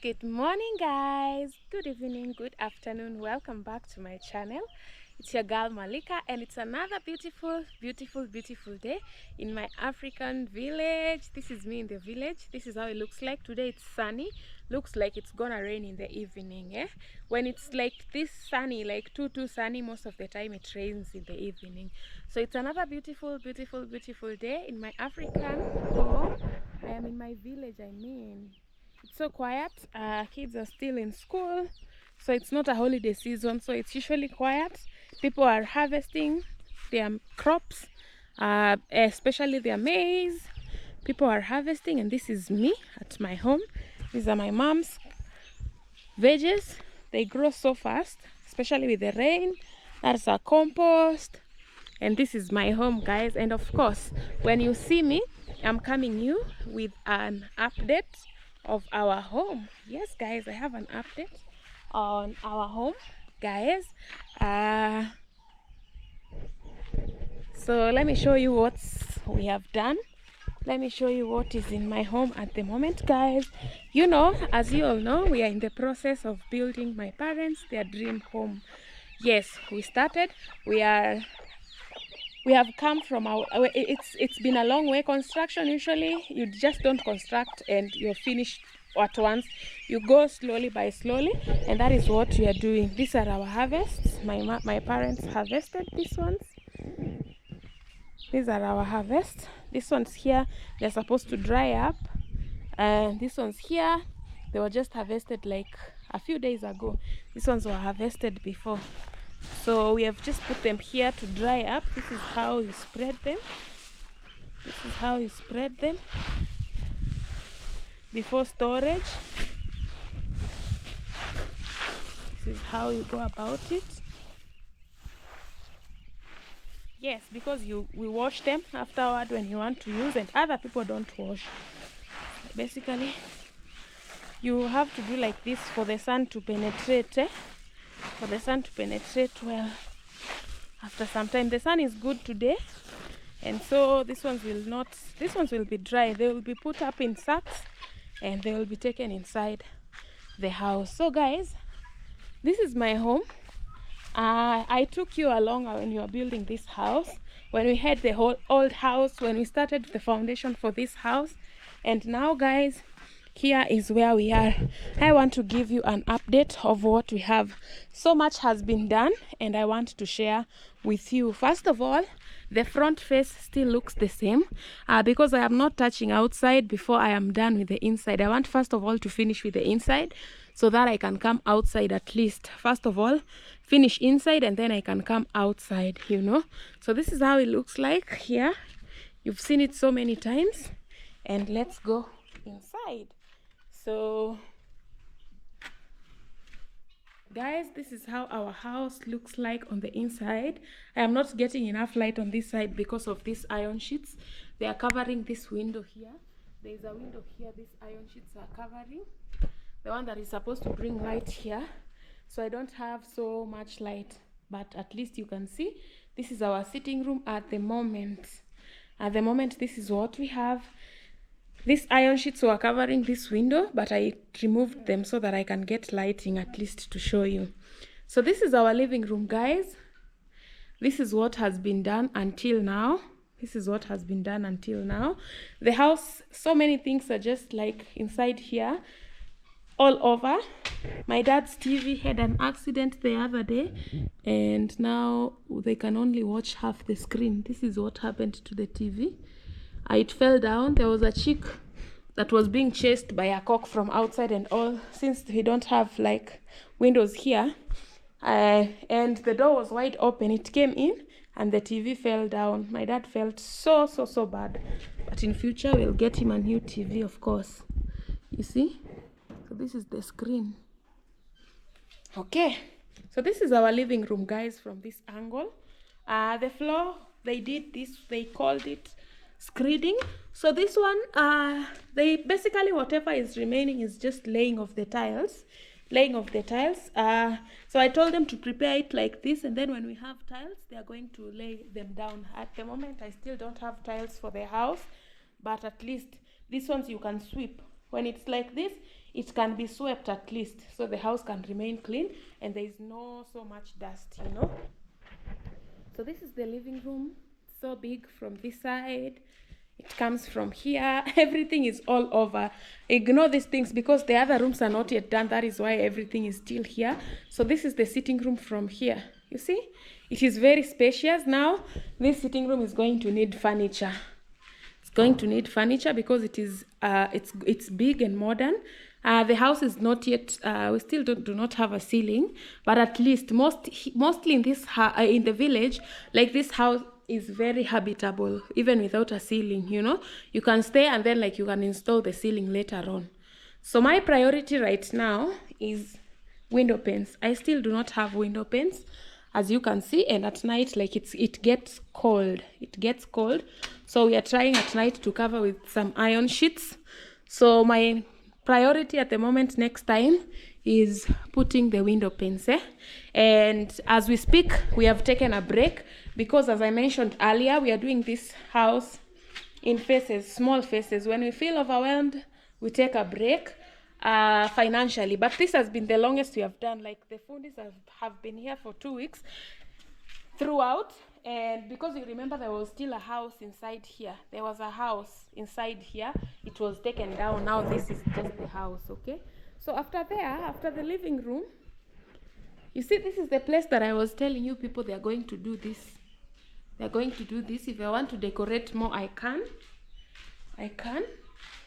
Good morning, guys. Good evening, good afternoon. Welcome back to my channel. It's your girl Malika, and it's another beautiful day in my African village. This is me in the village. This is how it looks like. Today it's sunny. Looks like it's gonna rain in the evening. When it's like this sunny, like too sunny, most of the time it rains in the evening. So it's another beautiful day in my African home. I am in my village. It's so quiet. Kids are still in school, so it's not a holiday season, so it's usually quiet. People are harvesting their crops, especially their maize. People are harvesting, and this is me at my home. These are my mom's veggies. They grow so fast, especially with the rain. That's our compost, and this is my home, guys. And of course, when you see me, I'm coming you with an update of our home. Yes, guys, I have an update on our home, guys. So let me show you what we have done. Let me show you what is in my home at the moment, guys. You know, as you all know, we are in the process of building my parents their dream home. Yes, we started. We have come from it's been a long way. Construction, usually you just don't construct and you're finished at once. You go slowly by slowly, and that is what we are doing. These are our harvests. My parents harvested these ones. These are our harvests. These ones here, they're supposed to dry up, and these ones here, they were just harvested like a few days ago. These ones were harvested before, so we have just put them here to dry up. This is how you spread them. This is how you spread them before storage. This is how you go about it. Yes, because we wash them afterward when you want to use, and other people don't wash. Basically, you have to do like this for the sun to penetrate. For the sun to penetrate well. After some time, the sun is good today, and so these ones will not. These ones will be dry. They will be put up in sacks, and they will be taken inside the house. So, guys, this is my home. I took you along when you were building this house, when we had the whole old house, when we started the foundation for this house. And now, guys, here is where we are. I want to give you an update of what we have. So much has been done, and I want to share with you. First of all, the front face still looks the same because I am not touching outside before I am done with the inside. I want first of all to finish with the inside, so that I can come outside at least. First of all, finish inside, and then I can come outside, you know. So this is how it looks like here. You've seen it so many times, and let's go inside. So, guys, this is how our house looks like on the inside. I am not getting enough light on this side because of these iron sheets. They are covering this window here. There is a window here. These iron sheets are covering the one that is supposed to bring light here. So I don't have so much light, but at least you can see this is our sitting room at the moment. At the moment, this is what we have. These iron sheets were covering this window, but I removed them so that I can get lighting at least to show you. So this is our living room, guys. This is what has been done until now. This is what has been done until now. The house, so many things are just like inside here, all over. My dad's TV had an accident the other day, and now they can only watch half the screen. This is what happened to the TV. It fell down. There was a chick that was being chased by a cock from outside and all. Since we don't have like windows here, and the door was wide open, it came in and the TV fell down. My dad felt so bad, but in future we'll get him a new TV, of course. You see, so this is the screen. Okay, so this is our living room, guys, from this angle. The floor, they did this, they called it screeding. So this one, they basically, whatever is remaining is just laying of the tiles. So I told them to prepare it like this, and then when we have tiles, they are going to lay them down. At the moment, I still don't have tiles for the house, but at least these ones you can sweep. When it's like this, it can be swept at least, so the house can remain clean and there is no so much dust, you know. So this is the living room. So big from this side, it comes from here. Everything is all over. Ignore these things because the other rooms are not yet done. That is why everything is still here. So this is the sitting room from here. You see, it is very spacious. Now this sitting room is going to need furniture. It's going to need furniture because it is it's big and modern. The house is not yet, we still do not have a ceiling, but at least mostly in this in the village, like this house is very habitable even without a ceiling, you know. You can stay and then like you can install the ceiling later on. So my priority right now is window panes. I still do not have window panes, as you can see, and at night like it gets cold. It gets cold, so we are trying at night to cover with some iron sheets. So my priority at the moment next time is putting the window panes, and as we speak we have taken a break because, as I mentioned earlier, we are doing this house in phases, small phases. When we feel overwhelmed, we take a break financially, but this has been the longest we have done. Like the foodies have been here for 2 weeks throughout, and because you remember there was still a house inside here. There was a house inside here. It was taken down. Now this is just the house. Okay, so after the living room, you see, this is the place that I was telling you people they are going to do this. They're going to do this. If I want to decorate more, I can.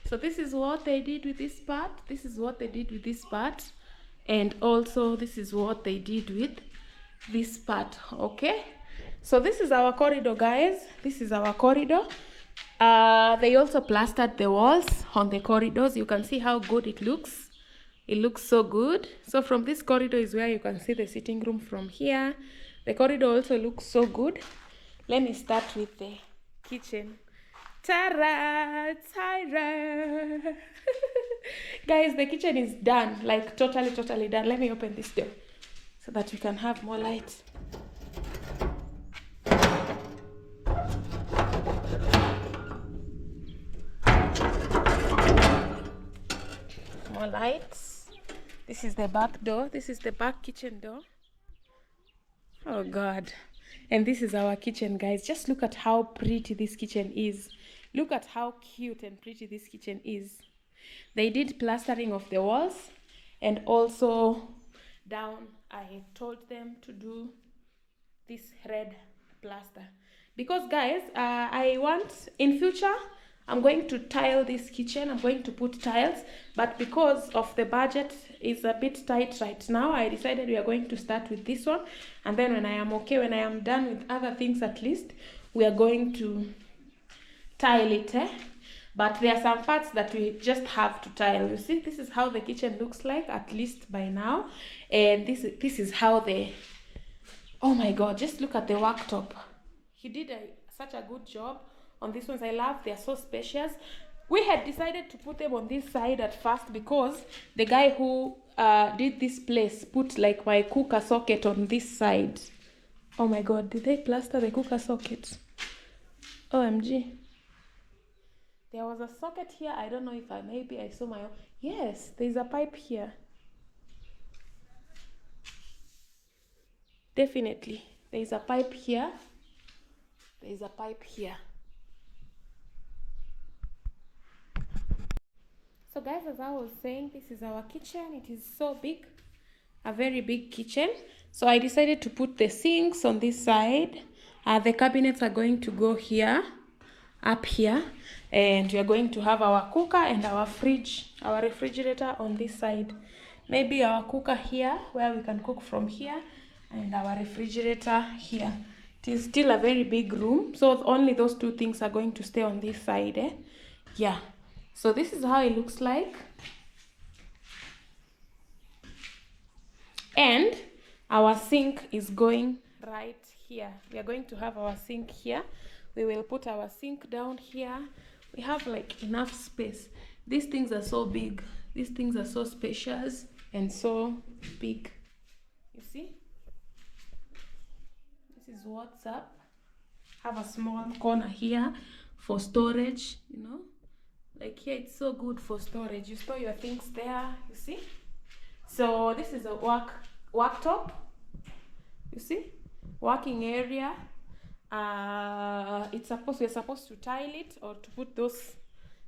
So this is what they did with this part. This is what they did with this part, and also this is what they did with this part. Okay, so this is our corridor, guys. This is our corridor. They also plastered the walls on the corridors. You can see how good it looks. It looks so good. So from this corridor is where you can see the sitting room from here. The corridor also looks so good. Let me start with the kitchen. Tara! Guys, the kitchen is done, like totally done. Let me open this door so that we can have more light. More lights. This is the back door. This is the back kitchen door. Oh God. And this is our kitchen, guys. Just look at how pretty this kitchen is. Look at how cute and pretty this kitchen is. They did plastering of the walls, and also down I told them to do this red plaster because, guys, I want in future I'm going to tile this kitchen. I'm going to put tiles, but because of the budget is a bit tight right now, I decided we are going to start with this one, and then when I am okay, when I am done with other things, at least we are going to tile it, but there are some parts that we just have to tile. You see, this is how the kitchen looks like, at least by now, and this is how the, oh my God, just look at the worktop. He did such a good job on these ones. I love, they are so spacious. We had decided to put them on this side at first because the guy who did this place put like my cooker socket on this side. Oh my God, did they plaster the cooker socket? OMG. There was a socket here. I don't know if maybe I saw my own. Yes, there's a pipe here. Definitely. There's a pipe here. There's a pipe here. So guys, as I was saying, this is our kitchen. It is so big, a very big kitchen. So I decided to put the sinks on this side. The cabinets are going to go here, up here, and we are going to have our cooker and our fridge, our refrigerator on this side. Maybe our cooker here, where we can cook from here, and our refrigerator here. It is still a very big room, so only those two things are going to stay on this side. Yeah. So this is how it looks like. And our sink is going right here. We are going to have our sink here. We will put our sink down here. We have like enough space. These things are so big. These things are so spacious and so big. You see? This is what's up. Have a small corner here for storage, you know. Like here, it's so good for storage. You store your things there, you see. So this is a worktop, you see, working area. We're supposed to tile it or to put those,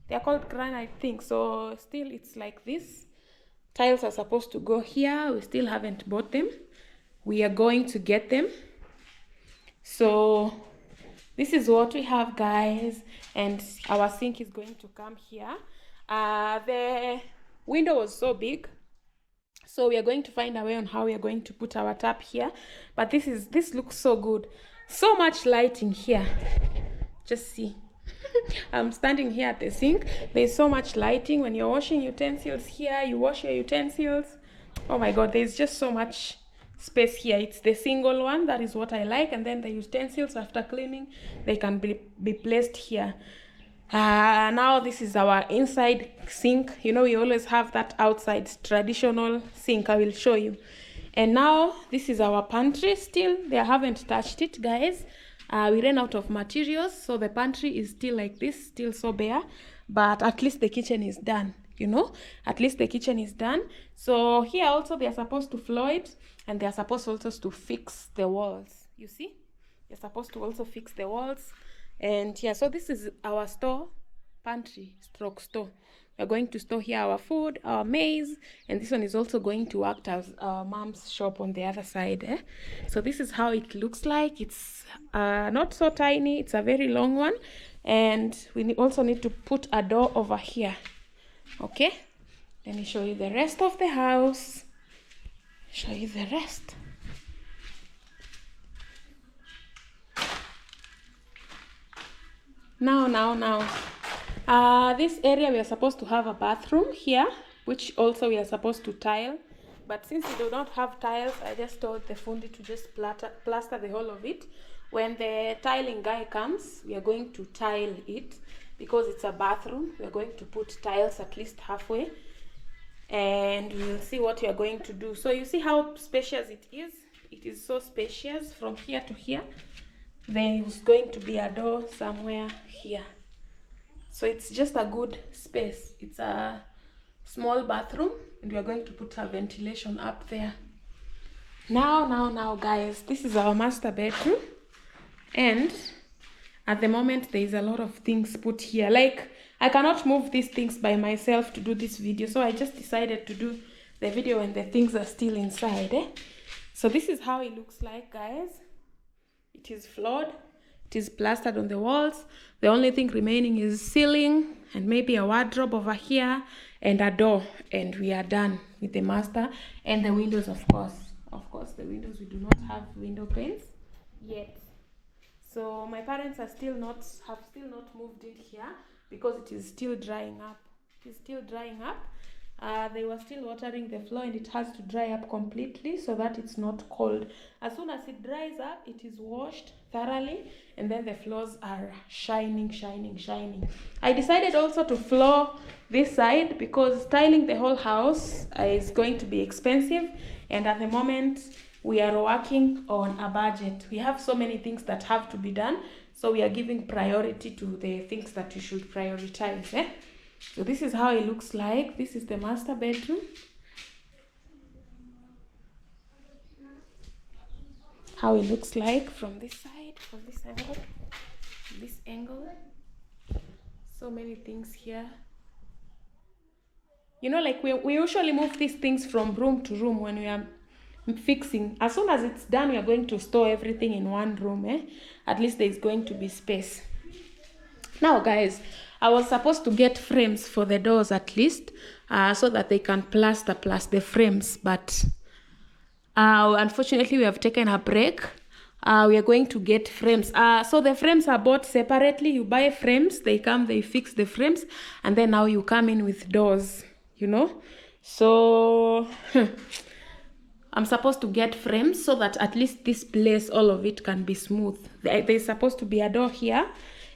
they're called granite things. So still it's like this. Tiles are supposed to go here. We still haven't bought them. We are going to get them. So this is what we have, guys, and our sink is going to come here. The window was so big, so we are going to find a way on how we are going to put our tap here. But this looks so good. So much lighting here. Just see. I'm standing here at the sink. There's so much lighting. When you're washing utensils here, you wash your utensils. Oh my God, there's just so much space here. It's the single one. That is what I like. And then the utensils, after cleaning, they can be placed here. Now this is our inside sink. You know, we always have that outside traditional sink. I will show you. And now this is our pantry. Still, they haven't touched it, guys. We ran out of materials, so the pantry is still like this, still so bare. But at least the kitchen is done, you know. At least the kitchen is done. So here also they are supposed to floor it, and they are supposed also to fix the walls. You see, they're supposed to also fix the walls. And yeah, so this is our store, pantry stroke store. We're going to store here our food, our maize, and this one is also going to act as our mom's shop on the other side. So this is how it looks like. It's not so tiny, it's a very long one, and we also need to put a door over here. Okay, let me show you the rest of the house. Show you the rest. Now. This area we are supposed to have a bathroom here, which also we are supposed to tile. But since we do not have tiles, I just told the fundi to just plaster the whole of it. When the tiling guy comes, we are going to tile it because it's a bathroom. We are going to put tiles at least halfway, and we will see what we are going to do. So you see how spacious it is. It is so spacious from here to here. There is going to be a door somewhere here. So it's just a good space. It's a small bathroom, and we are going to put a ventilation up there. Now, guys, this is our master bedroom. And at the moment, there is a lot of things put here. Like, I cannot move these things by myself to do this video. So I just decided to do the video when the things are still inside. So this is how it looks like, guys. It is floored. It is plastered on the walls. The only thing remaining is ceiling and maybe a wardrobe over here and a door. And we are done with the master and the windows, of course. Of course, the windows, we do not have window panes yet. So my parents have still not moved in here because it is still drying up. It is still drying up. They were still watering the floor, and it has to dry up completely so that it's not cold. As soon as it dries up, it is washed thoroughly, and then the floors are shining. I decided also to floor this side because tiling the whole house is going to be expensive, and at the moment we are working on a budget. We have so many things that have to be done, so we are giving priority to the things that you should prioritize. So this is how it looks like. This is the master bedroom. How it looks like from this side, from this angle. So many things here. You know, like we usually move these things from room to room when we are fixing. As soon as it's done, we are going to store everything in one room. At least there is going to be space. Now, guys, I was supposed to get frames for the doors at least, so that they can plaster plus the frames. But unfortunately, we have taken a break. We are going to get frames. So the frames are bought separately. You buy frames, they come, they fix the frames, and then now you come in with doors, you know. So I'm supposed to get frames so that at least this place, all of it can be smooth. There's supposed to be a door here,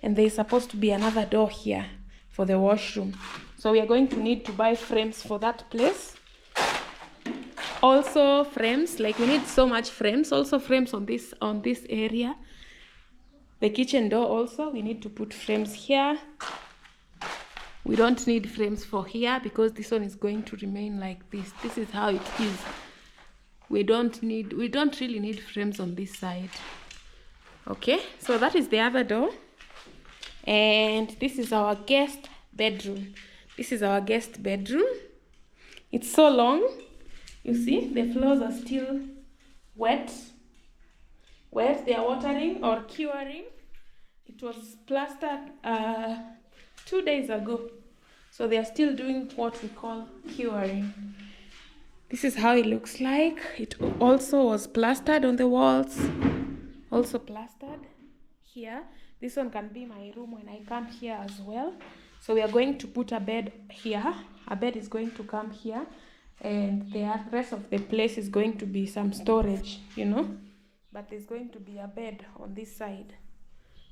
and there's supposed to be another door here for the washroom. So we are going to need to buy frames for that place. Also frames, like we need so much frames. Also frames on this area. The kitchen door also, we need to put frames here. We don't need frames for here because this one is going to remain like this. This is how it is. We don't really need frames on this side. Okay, so that is the other door. And this is our guest bedroom. This is our guest bedroom. It's so long. You see, the floors are still wet. They are watering or curing. It was plastered 2 days ago. So they are still doing what we call curing. This is how it looks like. It also was plastered on the walls. Also plastered here. This one can be my room when I come here as well. So we are going to put a bed here. A bed is going to come here. And the rest of the place is going to be some storage, you know. But there's going to be a bed on this side.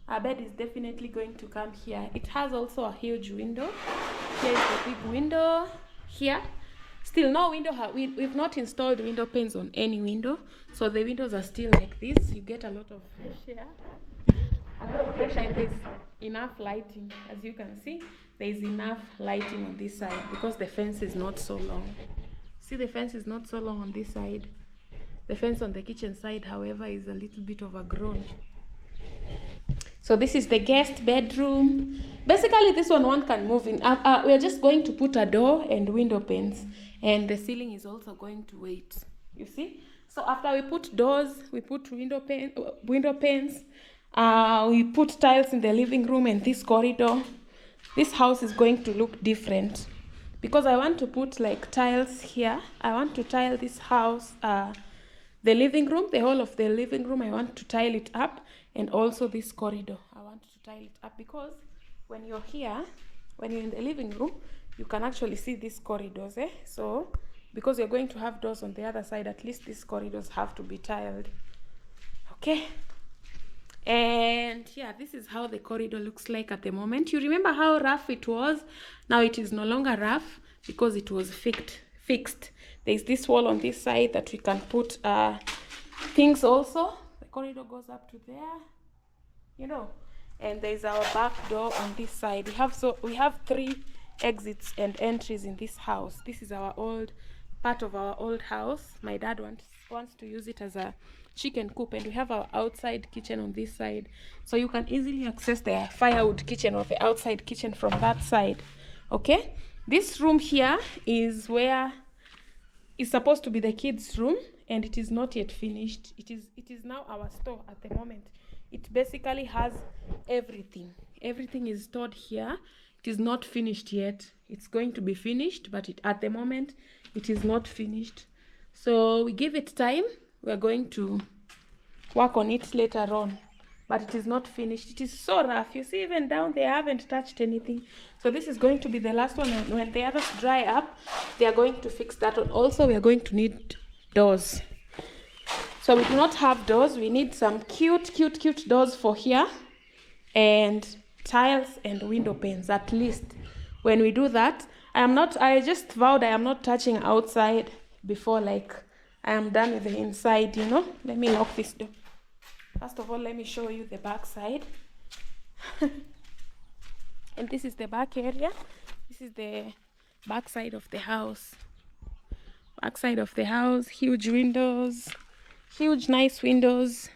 A bed is definitely going to come here. It has also a huge window. Here is the big window. Here. Still no window. We've not installed window panes on any window. So the windows are still like this. You get a lot of fresh air. A lot of fresh air. There's enough lighting. As you can see, there is enough lighting on this side because the fence is not so long. See, the fence is not so long on this side. The fence on the kitchen side, however, is a little bit overgrown. So this is the guest bedroom. Basically, this one can move in. We are just going to put a door and window panes. And the ceiling is also going to wait. You see? So after we put doors, we put window panes. We put tiles in the living room and this corridor. This house is going to look different. Because I want to put like tiles here. I want to tile this house, the living room, the whole of the living room. I want to tile it up, and also this corridor. I want to tile it up because when you're here, when you're in the living room, you can actually see these corridors. So because you're going to have doors on the other side, at least these corridors have to be tiled. Okay. And yeah, this is how the corridor looks like at the moment. You remember how rough it was? Now it is no longer rough because it was fixed. There's this wall on this side that we can put things also. The corridor goes up to there, you know. And there's our back door on this side. We have 3 exits and entries in this house. This is our part of our old house. My dad wants to use it as a chicken coop, and we have our outside kitchen on this side, so you can easily access the firewood kitchen or the outside kitchen from that side. Okay, this room here is where it's supposed to be the kids' room, and it is not yet finished. It is now our store at the moment. It basically has everything is stored here. It is not finished yet. It's going to be finished, but at the moment it is not finished. So we give it time. We're going to work on it later on, but it is not finished. It is so rough. You see, even down there, I haven't touched anything. So this is going to be the last one, and when the others dry up, they are going to fix that one. Also, we are going to need doors. So we do not have doors. We need some cute doors for here, and tiles and window panes at least. When we do that, I just vowed I am not touching outside before like I am done with the inside, you know. Let me lock this door. First of all, let me show you the back side. And this is the back area. This is the back side of the house. Back side of the house, huge windows, huge nice windows.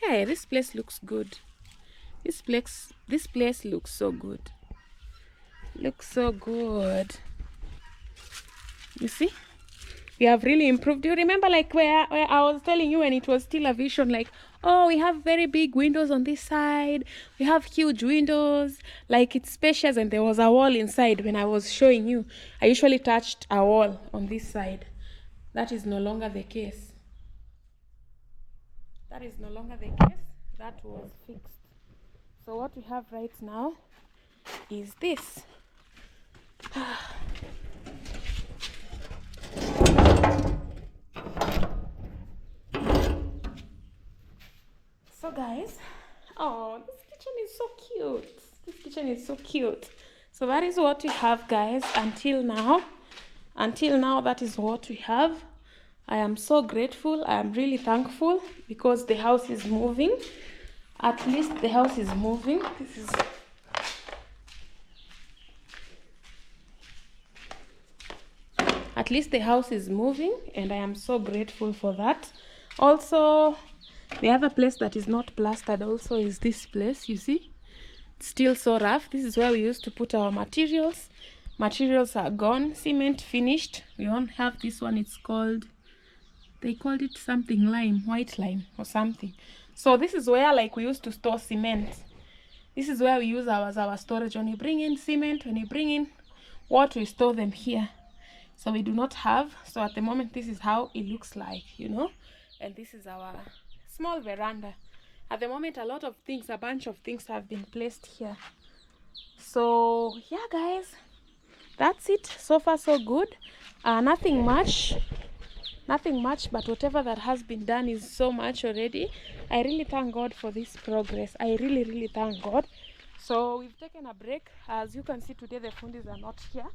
Hey, this place looks good. This place looks so good. Looks so good. You see? We have really improved. Do you remember like where I was telling you when it was still a vision, like, oh, we have very big windows on this side. We have huge windows, like it's spacious, and there was a wall inside when I was showing you. I usually touched a wall on this side. That is no longer the case. That is no longer the case. That was fixed. So what we have right now is this. So guys, oh, this kitchen is so cute. This kitchen is so cute. So that is what we have, guys, until now. Until now, that is what we have. I am so grateful. I am really thankful because the house is moving. At least the house is moving. at least the house is moving, and I am so grateful for that. Also, the other place that is not plastered also is this place. You see, it's still so rough. This is where we used to put our materials. Materials are gone. Cement finished. We don't have this one. It's called, they called it something lime, white lime or something. So this is where like we used to store cement. This is where we use our storage. When you bring in cement, when you bring in water, we store them here. So we do not have. So at the moment, this is how it looks like, you know. And this is our small veranda. At the moment, a lot of things, a bunch of things have been placed here. So yeah, guys, that's it. So far, so good. Nothing much, but whatever that has been done is so much already. I really thank God for this progress. I really thank God. So we've taken a break. As you can see today, the fundis are not here.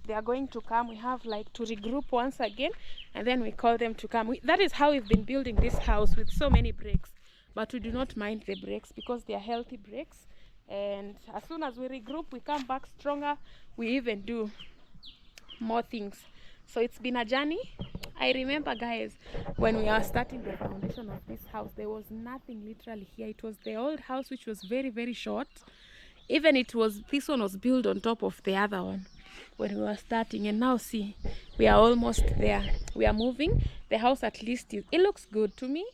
They are going to come. We have like to regroup once again, and then we call them to come. That is how we've been building this house, with so many breaks. But we do not mind the breaks because they are healthy breaks. And as soon as we regroup, we come back stronger. We even do more things. So it's been a journey. I remember, guys, when we are starting the foundation of this house, there was nothing literally here. It was the old house, which was very short. Even this one was built on top of the other one when we were starting. And now see, we are almost there. We are moving. The house, at least, it looks good to me.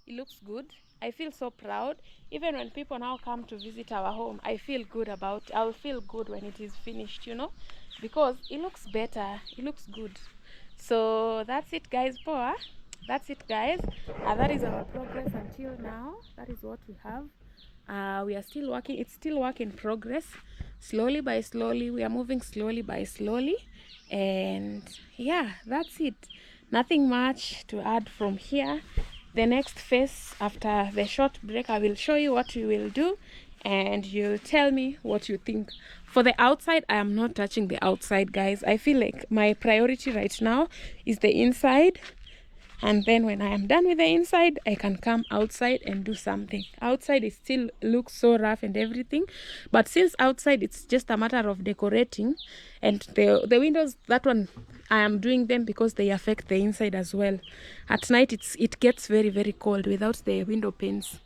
It looks good. I feel so proud. Even when people now come to visit our home, I feel good about it. I'll feel good when it is finished, you know, because it looks better. It looks good. So that's it, guys. Poa. That's it, guys. That is our progress until now. That is what we have. We are still working. It's still work in progress. Slowly by slowly, we are moving slowly by slowly. And yeah, that's it. Nothing much to add from here. The next phase, after the short break, I will show you what we will do, and you'll tell me what you think. For the outside, I am not touching the outside, guys. I feel like my priority right now is the inside. And then when I am done with the inside, I can come outside and do something. Outside, it still looks so rough and everything. But since outside, it's just a matter of decorating. And the windows, that one, I am doing them because they affect the inside as well. At night, it gets very cold without the window panes.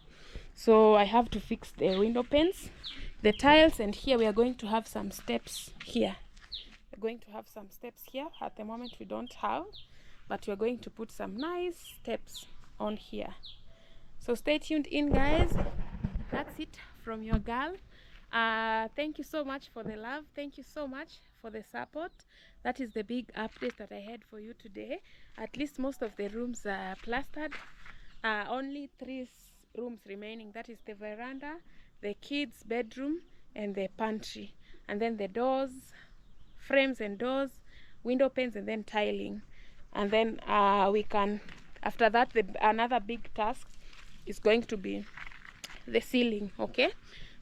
So I have to fix the window panes, the tiles, and here we are going to have some steps here. We're going to have some steps here. At the moment, we don't have. But we're going to put some nice steps on here. So stay tuned in, guys. That's it from your girl. Thank you so much for the love. Thank you so much for the support. That is the big update that I had for you today. At least most of the rooms are plastered. Only 3 rooms remaining. That is the veranda, the kids' bedroom, and the pantry. And then the doors, frames and doors, window panes, and then tiling. And then we can, after that, another big task is going to be the ceiling. Okay,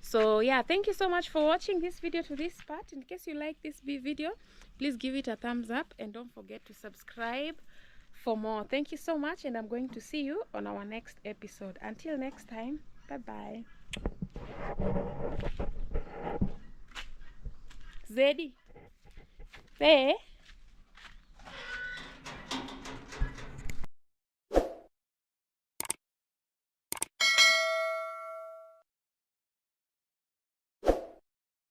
so yeah, thank you so much for watching this video to this part. In case you like this video, please give it a thumbs up, and don't forget to subscribe for more. Thank you so much, and I'm going to see you on our next episode. Until next time, bye bye. Zedi, hey.